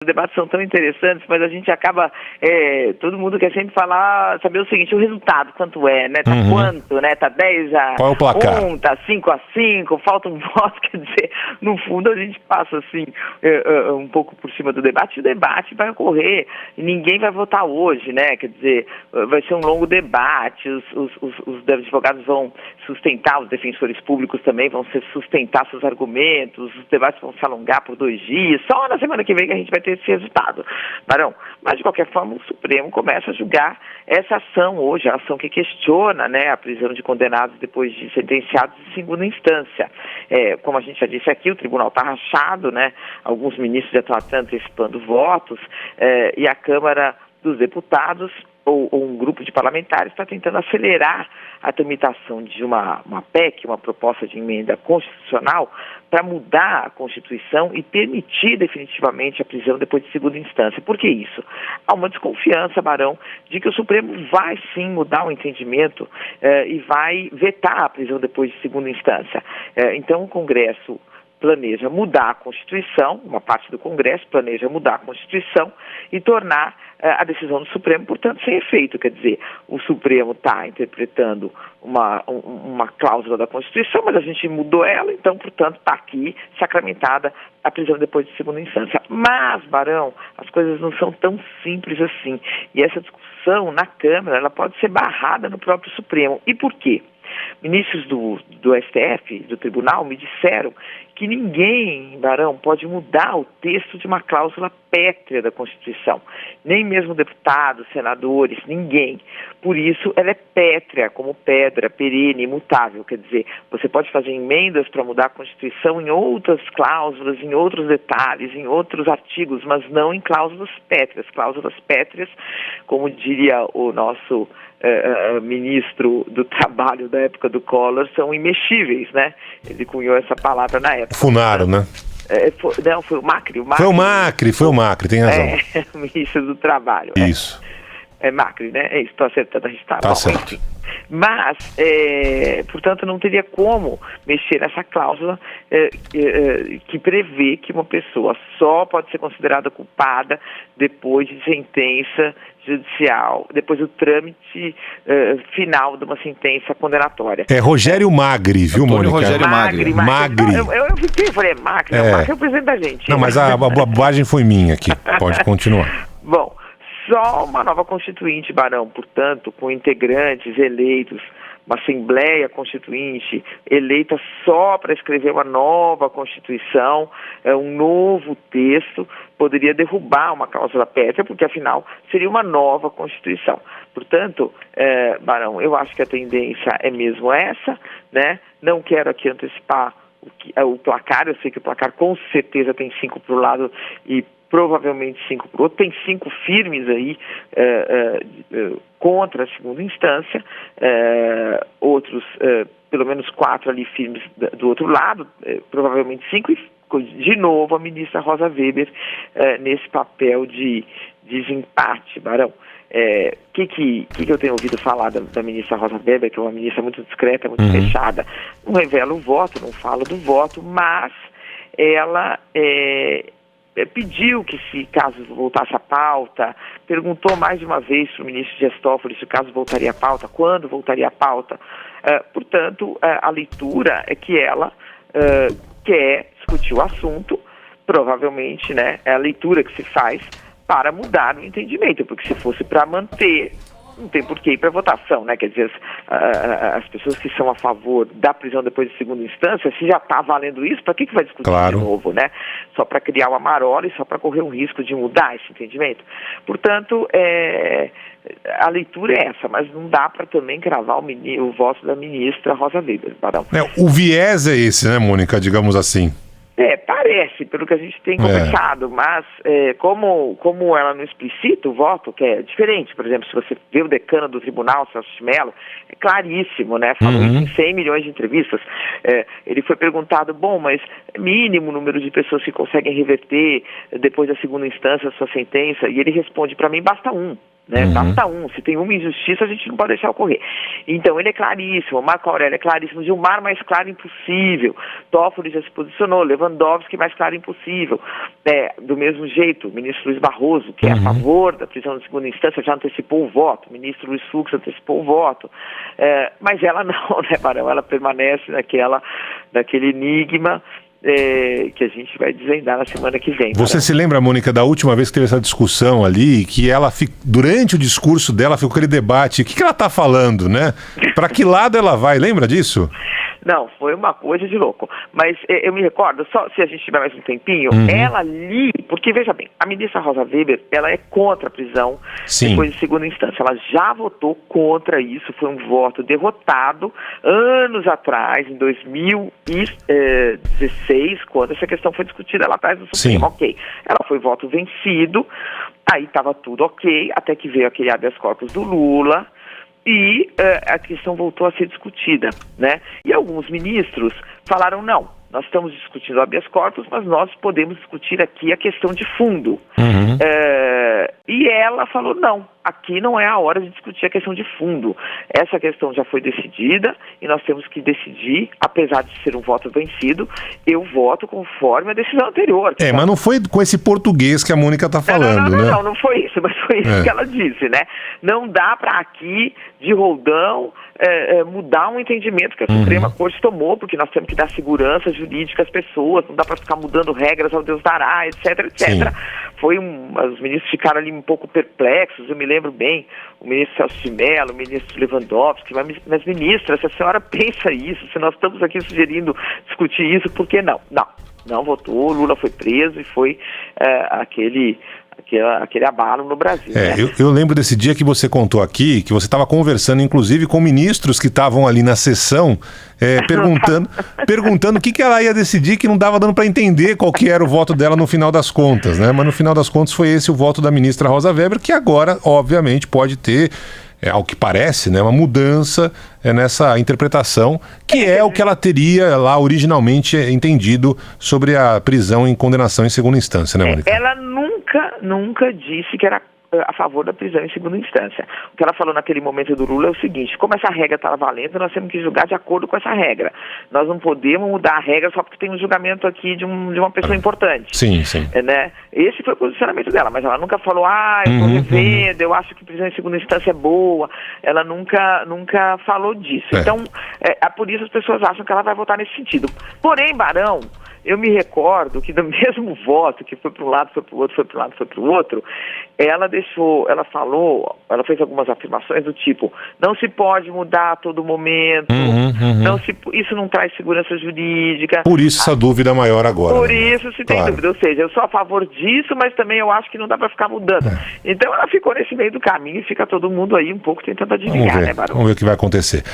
Os debates são tão interessantes, mas a gente acaba, todo mundo quer sempre saber o seguinte, o resultado, quanto é, né? Tá quanto, né? Tá 10-1, Qual é o placar? Tá 5-5, falta um voto, quer dizer, no fundo a gente passa assim, um pouco por cima do debate, e o debate vai ocorrer, e ninguém vai votar hoje, né? Quer dizer, vai ser um longo debate, os advogados vão sustentar, os defensores públicos também vão sustentar seus argumentos, os debates vão se alongar por 2 dias, só na semana que vem que a gente vai ter esse resultado, Barão. Mas, de qualquer forma, o Supremo começa a julgar essa ação hoje, a ação que questiona, né, a prisão de condenados depois de sentenciados em segunda instância. Como a gente já disse aqui, o tribunal está rachado, né, alguns ministros já estão antecipando votos, e a Câmara dos Deputados, ou um grupo de parlamentares, está tentando acelerar a tramitação de uma PEC, uma proposta de emenda constitucional, para mudar a Constituição e permitir definitivamente a prisão depois de segunda instância. Por que isso? Há uma desconfiança, Barão, de que o Supremo vai sim mudar o entendimento e vai vetar a prisão depois de segunda instância. Então o Congresso planeja mudar a Constituição, uma parte do Congresso planeja mudar a Constituição e tornar a decisão do Supremo, portanto, sem efeito. Quer dizer, o Supremo está interpretando uma cláusula da Constituição, mas a gente mudou ela, então, portanto, está aqui sacramentada a prisão depois de segunda instância. Mas, Barão, as coisas não são tão simples assim. E essa discussão na Câmara, ela pode ser barrada no próprio Supremo. E por quê? Ministros do STF, do Tribunal, me disseram que ninguém, Barão, pode mudar o texto de uma cláusula pétrea da Constituição. Nem mesmo deputados, senadores, ninguém. Por isso, ela é pétrea, como pedra, perene, imutável. Quer dizer, você pode fazer emendas para mudar a Constituição em outras cláusulas, em outros detalhes, em outros artigos, mas não em cláusulas pétreas. Cláusulas pétreas, como diria o nosso ministro do Trabalho da época do Collor, são imexíveis, né? Ele cunhou essa palavra na época. Funaro, né? Não, foi o Macri. Foi o Macri, tem razão. O ministro do Trabalho. Isso. É Macri, né? É isso, estou acertando, a gente está... Tá certo. Enfim. Mas, portanto, não teria como mexer nessa cláusula que prevê que uma pessoa só pode ser considerada culpada depois de sentença judicial, depois do trâmite final de uma sentença condenatória. É Rogério Magri, viu, Mônica? Rogério Magri. Não, eu fiquei, falei, Macri, o Macri é o presidente da gente. Não, mas a bobagem foi minha aqui. Pode continuar. Bom, só uma nova constituinte, Barão, portanto, com integrantes eleitos, uma Assembleia Constituinte eleita só para escrever uma nova Constituição, um novo texto, poderia derrubar uma cláusula pétrea, porque afinal seria uma nova Constituição. Portanto, Barão, eu acho que a tendência é mesmo essa, né? Não quero aqui antecipar o placar, eu sei que o placar com certeza tem 5 para o lado e provavelmente 5 para o outro, tem 5 firmes aí contra a segunda instância, outros, pelo menos 4 ali firmes do outro lado, provavelmente 5, e de novo a ministra Rosa Weber nesse papel de desempate, Barão. Que eu tenho ouvido falar da ministra Rosa Weber, que é uma ministra muito discreta, muito fechada, não revela o voto, não fala do voto, mas ela pediu que, se caso voltasse à pauta, perguntou mais de uma vez para o ministro Dias Toffoli se o caso voltaria à pauta, quando voltaria à pauta. Portanto, a leitura é que ela quer discutir o assunto, provavelmente, né, é a leitura que se faz para mudar o entendimento, porque se fosse para manter, não tem por que ir para votação, né? Quer dizer, as pessoas que são a favor da prisão depois de segunda instância, se já está valendo isso, para que vai discutir de novo, né? Só para criar uma marola e só para correr um risco de mudar esse entendimento. Portanto, a leitura é essa, mas não dá para também cravar o voto da ministra Rosa Weber, Barão. O viés é esse, né, Mônica, digamos assim? Parece, pelo que a gente tem conversado, mas como ela não explicita o voto, que é diferente, por exemplo, se você vê o decano do tribunal, Celso de Mello, é claríssimo, né? Falou isso em 100 milhões de entrevistas. Ele foi perguntado, mas é mínimo o número de pessoas que conseguem reverter depois da segunda instância a sua sentença, e ele responde, para mim basta um. né? Basta um. Se tem uma injustiça, a gente não pode deixar ocorrer. Então, ele é claríssimo, Marco Aurélio é claríssimo, Gilmar mais claro impossível, Toffoli já se posicionou, Lewandowski mais claro impossível. Do mesmo jeito, o ministro Luiz Barroso, que é a favor da prisão de segunda instância, já antecipou o voto, o ministro Luiz Fux antecipou o voto. Mas ela não, né, Barão? Ela permanece naquele enigma que a gente vai desvendar na semana que vem. Você se lembra, Mônica, da última vez que teve essa discussão ali, que ela, durante o discurso dela, ficou aquele debate, o que ela está falando, né? Para que lado ela vai? Lembra disso? Não, foi uma coisa de louco. Mas eu me recordo, só se a gente tiver mais um tempinho, ela ali, porque veja bem, a ministra Rosa Weber, ela é contra a prisão depois de segunda instância. Ela já votou contra isso, foi um voto derrotado anos atrás, em 2016, quando essa questão foi discutida lá atrás do Supremo. Ok, ela foi voto vencido, aí estava tudo ok, até que veio aquele habeas corpus do Lula, e a questão voltou a ser discutida, né? E alguns ministros falaram, não, nós estamos discutindo o habeas corpus, mas nós podemos discutir aqui a questão de fundo. E ela falou, não, aqui não é a hora de discutir a questão de fundo. Essa questão já foi decidida e nós temos que decidir, apesar de ser um voto vencido, eu voto conforme a decisão anterior. Mas não foi com esse português que a Mônica está falando, né? Não foi isso, mas foi isso que ela disse, né? Não dá para aqui, de roldão, mudar um entendimento que a Suprema Corte tomou, porque nós temos que dar segurança jurídica às pessoas, não dá para ficar mudando regras ao Deus dará, etc, etc. Os ministros ficaram ali um pouco perplexos, eu me lembro bem, o ministro Celso de Mello, o ministro Lewandowski, mas ministra, se a senhora pensa isso, se nós estamos aqui sugerindo discutir isso, por que não? Não votou, Lula foi preso e foi aquele abalo no Brasil. Né? Eu lembro desse dia que você contou aqui, que você estava conversando, inclusive, com ministros que estavam ali na sessão, perguntando o que ela ia decidir, que não dava dando para entender qual que era o voto dela no final das contas, né? Mas no final das contas foi esse o voto da ministra Rosa Weber, que agora, obviamente, pode ter, ao que parece, né, uma mudança nessa interpretação, que é o que ela teria lá originalmente entendido sobre a prisão em condenação em segunda instância, né, Mônica? Ela nunca disse que era a favor da prisão em segunda instância. O que ela falou naquele momento do Lula é o seguinte, como essa regra está valendo, nós temos que julgar de acordo com essa regra. Nós não podemos mudar a regra só porque tem um julgamento aqui de uma pessoa importante. Sim. Né? Esse foi o posicionamento dela, mas ela nunca falou, eu estou revendo, eu acho que prisão em segunda instância é boa. Ela nunca falou disso. Então, por isso as pessoas acham que ela vai votar nesse sentido. Porém, Barão, eu me recordo que do mesmo voto, que foi para um lado, foi para o outro, foi para um lado, foi para o outro, ela fez algumas afirmações do tipo, não se pode mudar a todo momento, isso não traz segurança jurídica. Por isso essa dúvida maior agora. Por isso se tem dúvida, ou seja, eu sou a favor disso, mas também eu acho que não dá para ficar mudando. Então ela ficou nesse meio do caminho e fica todo mundo aí um pouco tentando adivinhar, né, Barão? Vamos ver o que vai acontecer.